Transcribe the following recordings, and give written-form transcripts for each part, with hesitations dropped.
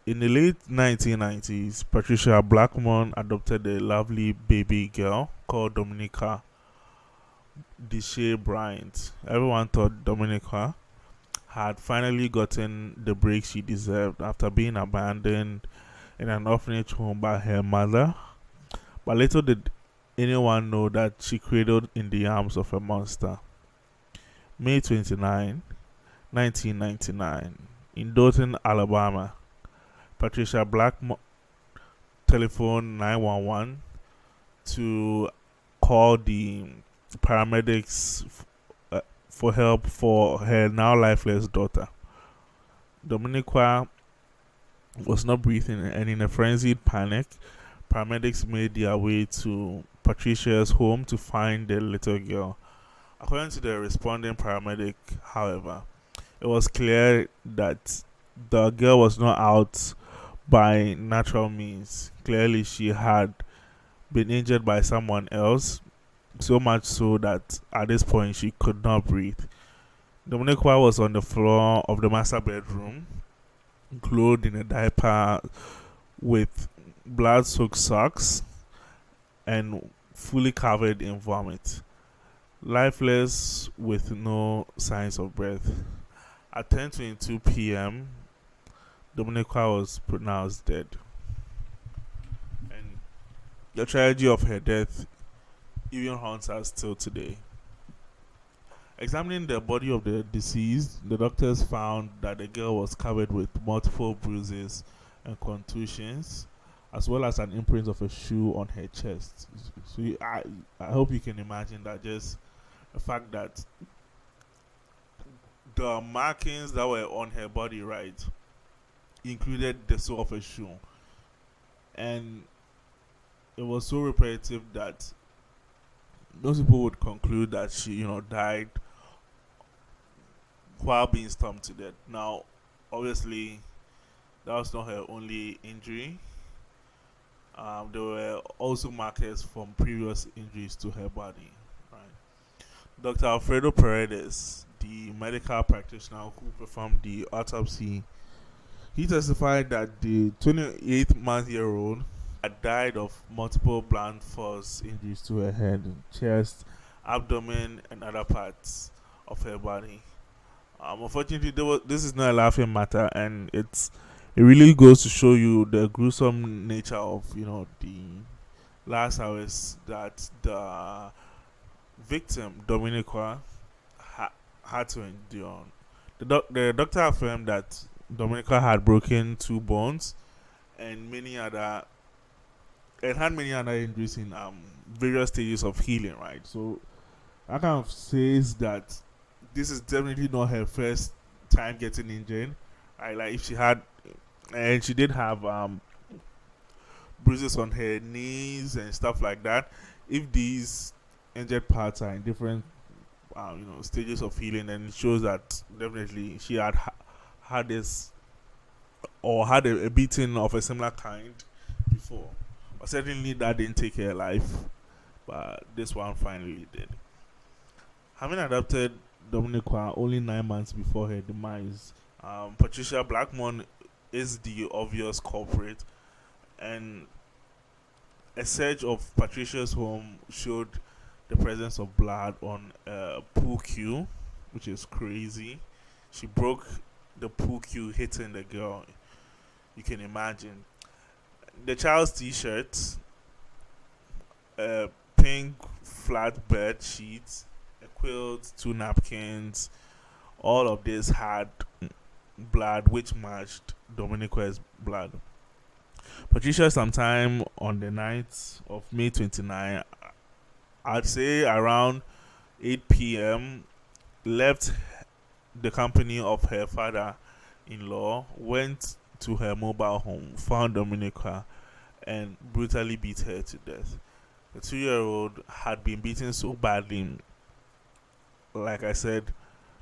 In the late 1990s, Patricia Blackmon adopted a lovely baby girl called Dominiqua Bryant. Everyone thought Dominiqua had finally gotten the break she deserved after being abandoned in an orphanage home by her mother. But little did anyone know that she cradled in the arms of a monster. May 29, 1999, in Dothan, Alabama, Patricia Blackmon telephoned 911 to call the paramedics for help for her now lifeless daughter. Dominiqua was not breathing, and in a frenzied panic, paramedics made their way to Patricia's home to find the little girl. According to the responding paramedic, however, it was clear that the girl was not out by natural means. Clearly, she had been injured by someone else, so much so that at this point she could not breathe. Dominiqua was on the floor of the master bedroom, clothed in a diaper with blood soaked socks and fully covered in vomit, lifeless with no signs of breath. At 10:22 p.m., Dominiqua was pronounced dead, and the tragedy of her death even haunts us till today. Examining the body of the deceased, the doctors found that the girl was covered with multiple bruises and contusions, as well as an imprint of a shoe on her chest. So I hope you can imagine that, just the fact that the markings that were on her body, right, included the sole of a shoe. And it was so repetitive that most people would conclude that she, died while being stomped to death. Now, obviously, that was not her only injury. There were also markers from previous injuries to her body. Right. Dr. Alfredo Paredes, the medical practitioner who performed the autopsy, he testified that the 28-month-year-old had died of multiple blunt force injuries to her head, chest, abdomen, and other parts of her body. Unfortunately, this is not a laughing matter, and it really goes to show you the gruesome nature of the last hours that the victim Dominiqua had to endure. The doctor affirmed that Dominiqua had broken two bones and had many other injuries in various stages of healing. Right, so that kind of says that this is definitely not her first time getting injured. Right, like if she had, and she did have bruises on her knees and stuff like that. If these injured parts are in different stages of healing, then it shows that definitely she had this, or had a beating of a similar kind before. But certainly that didn't take her life, but this one finally did. Having adopted Dominiqua only 9 months before her demise, Patricia Blackmon is the obvious culprit, and a search of Patricia's home showed the presence of blood on a pool cue, which is crazy. She broke the pool cue, hitting the girl. You can imagine. The child's t-shirt, a pink flat bed sheet, a quilt, two napkins, all of this had blood which matched Dominiqua's blood. Patricia, sometime on the night of May 29, I'd say around 8 p.m., left the company of her father-in-law, went to her mobile home, found Dominiqua, and brutally beat her to death. The 2-year-old had been beaten so badly, like I said,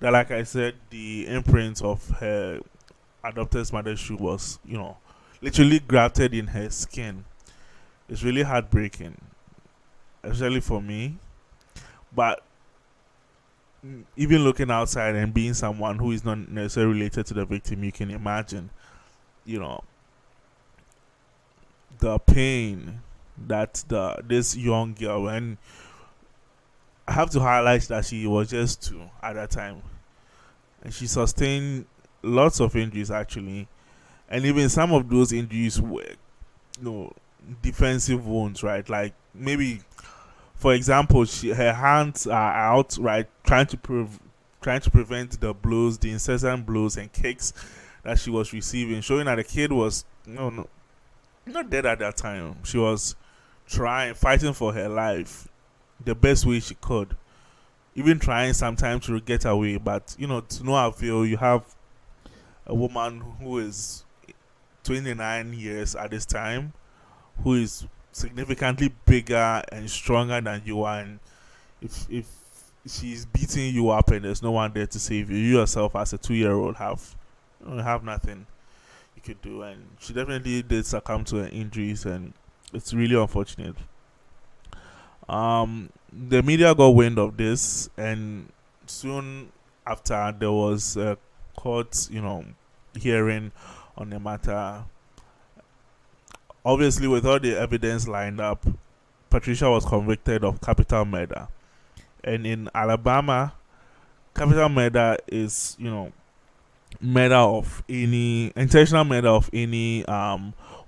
the imprint of her adopted mother's shoe was, literally grafted in her skin. It's really heartbreaking, especially for me. But even looking outside and being someone who is not necessarily related to the victim, you can imagine, you know, the pain that this young girl, and I have to highlight that she was just 2 at that time, and she sustained lots of injuries actually, and even some of those injuries were, defensive wounds, right? Like maybe, for example, her hands are out, right, trying to prevent the blows, the incessant blows and kicks that she was receiving, showing that the kid was not dead at that time. She was fighting for her life the best way she could, even trying sometimes to get away, but to no avail. You have a woman who is 29 years at this time, who is significantly bigger and stronger than you are, and if she's beating you up and there's no one there to save you, you yourself as a 2-year-old have nothing you could do. And she definitely did succumb to her injuries, and it's really unfortunate. The media got wind of this, and soon after there was a court, hearing on the matter. Obviously, with all the evidence lined up, Patricia was convicted of capital murder. And in Alabama, capital murder is, murder of any intentional murder of any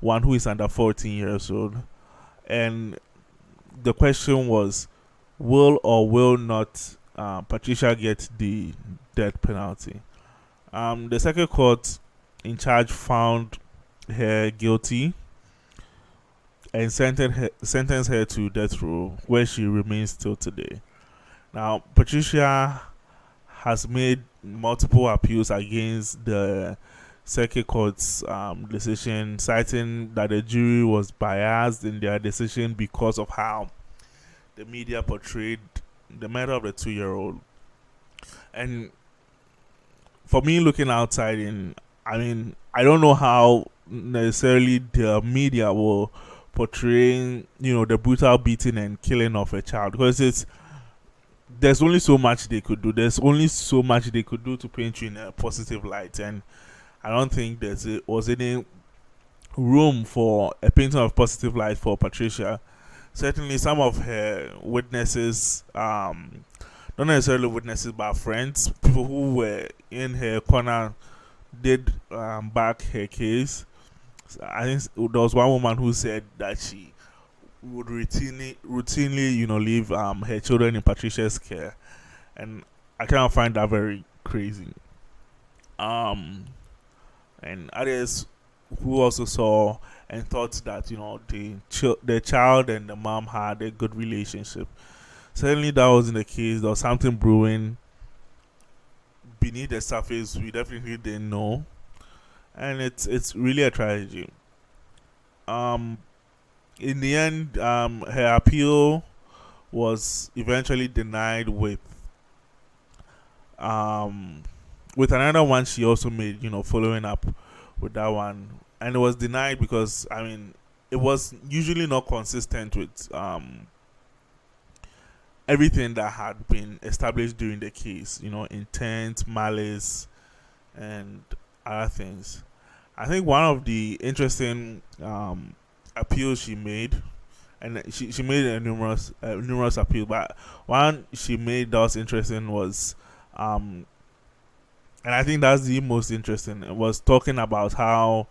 one who is under 14 years old. And the question was, will or will not Patricia get the death penalty? The circuit court in charge found her guilty and sentenced her to death row, where she remains till today. Now, Patricia has made multiple appeals against the circuit court's decision, citing that the jury was biased in their decision because of how the media portrayed the murder of the 2-year-old. And for me, looking outside I don't know how necessarily the media will portray, the brutal beating and killing of a child, because there's only so much they could do. There's only so much they could do to paint you in a positive light, and I don't think was any room for a painting of positive light for Patricia. Certainly, some of her witnesses, not necessarily witnesses, but friends, people who were in her corner, did back her case. I think there was one woman who said that she would routinely, leave her children in Patricia's care, and I kind of find that very crazy. And others who also saw and thought that the child and the mom had a good relationship. Certainly, that wasn't the case. There was something brewing beneath the surface we definitely didn't know, and it's really a tragedy. In the end, her appeal was eventually denied with another one she also made, following up with that one, and it was denied because it was usually not consistent with everything that had been established during the case, intent, malice, and other things. I think one of the interesting appeals she made, and she made a numerous appeals, but one she made that was interesting was, and I think that's the most interesting. It was talking about how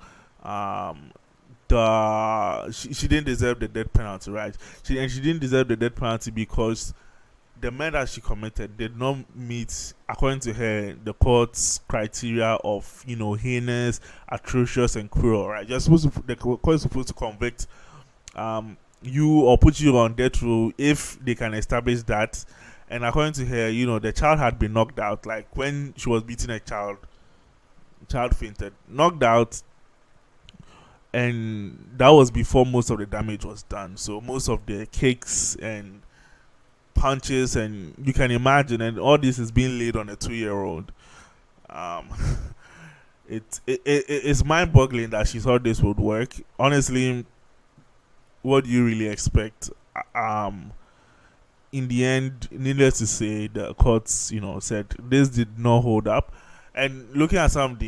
she didn't deserve the death penalty, right? She didn't deserve the death penalty because the murder she committed did not meet, according to her, the court's criteria of heinous, atrocious, and cruel. Right? The court is supposed to convict you or put you on death row if they can establish that. And according to her, the child had been knocked out. Like when she was beating a child fainted, knocked out, and that was before most of the damage was done. So most of the kicks and punches, and you can imagine, and all this is being laid on a 2-year-old. It's mind-boggling that she thought this would work. Honestly, what do you really expect? In the end, needless to say, the courts, said this did not hold up. And looking at some of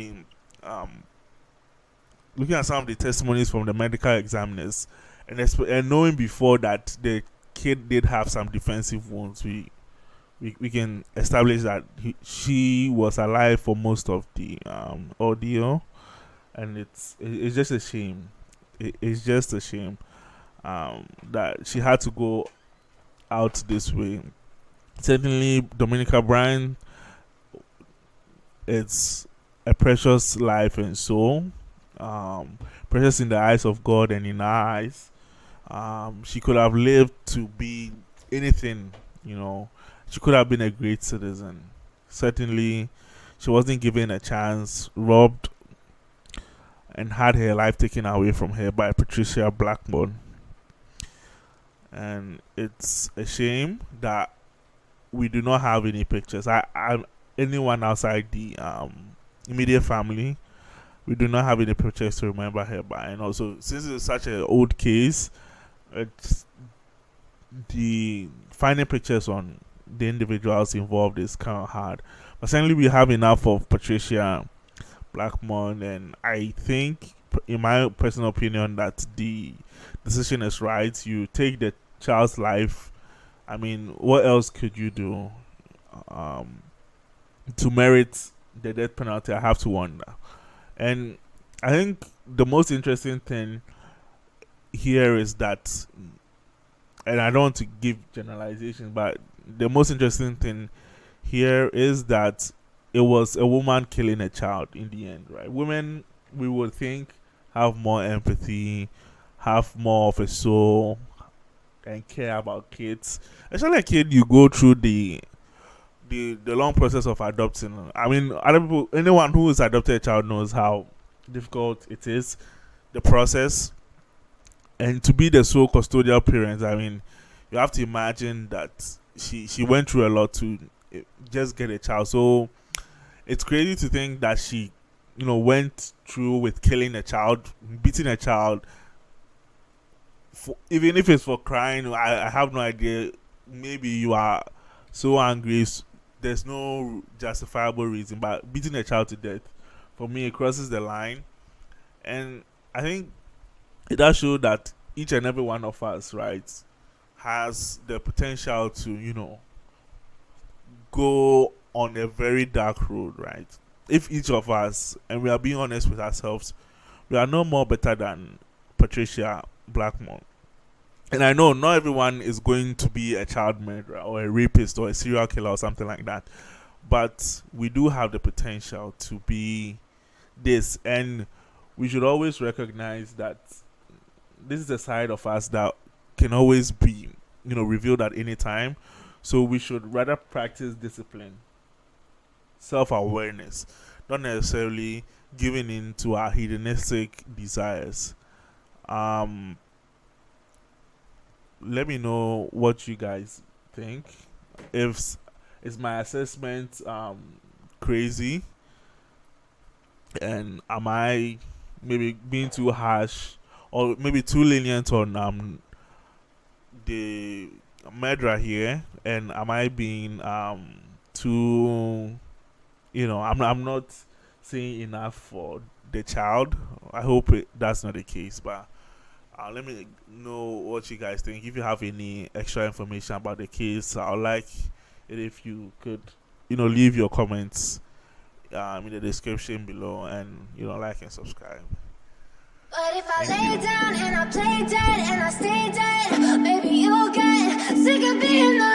looking at some of the testimonies from the medical examiners, and knowing before that the kid did have some defensive wounds, we can establish that she was alive for most of the ordeal, and it's just a shame. It's just a shame that she had to go out this way. Certainly, Dominiqua Bryant, it's a precious life and soul, precious in the eyes of God and in our eyes. She could have lived to be anything, you know. She could have been a great citizen. Certainly, she wasn't given a chance, robbed, and had her life taken away from her by Patricia Blackmon. And it's a shame that we do not have any pictures. Anyone outside the immediate family, we do not have any pictures to remember her by. And also, since it's such an old case, it's the finding pictures on the individuals involved is kind of hard. But certainly, we have enough of Patricia Blackmon, and I think, in my personal opinion, that the decision is right. You take the child's life. I mean, what else could you do to merit the death penalty? I have to wonder. And I think the most interesting thing here is that, and I don't want to give generalizations, but the most interesting thing here is that it was a woman killing a child in the end, right? Women, we would think, have more empathy, have more of a soul, and care about kids. Especially a kid, you go through the long process of adopting. I mean, other people, anyone who has adopted a child knows how difficult it is, the process, and to be the sole custodial parent. I mean, you have to imagine that she went through a lot to just get a child. So it's crazy to think that she, went through with killing a child, beating a child, even if it's for crying. I have no idea. Maybe you are so angry, there's no justifiable reason, but beating a child to death, for me, it crosses the line. And I think it does show that each and every one of us, right, has the potential to, go on a very dark road, right? If each of us, and we are being honest with ourselves, we are no more better than Patricia Blackmon. And I know not everyone is going to be a child murderer or a rapist or a serial killer or something like that, but we do have the potential to be this, and we should always recognize that this is a side of us that can always be, revealed at any time. So we should rather practice discipline, self-awareness, not necessarily giving in to our hedonistic desires. Let me know what you guys think. Is my assessment crazy, and am I maybe being too harsh or maybe too lenient on the murderer here, and am I being too, I'm not saying enough for the child? I hope that's not the case, but let me know what you guys think. If you have any extra information about the case, I would like it if you could, leave your comments in the description below, and like and subscribe. But if I lay down and I play dead and I stay dead, maybe you'll get sick of being the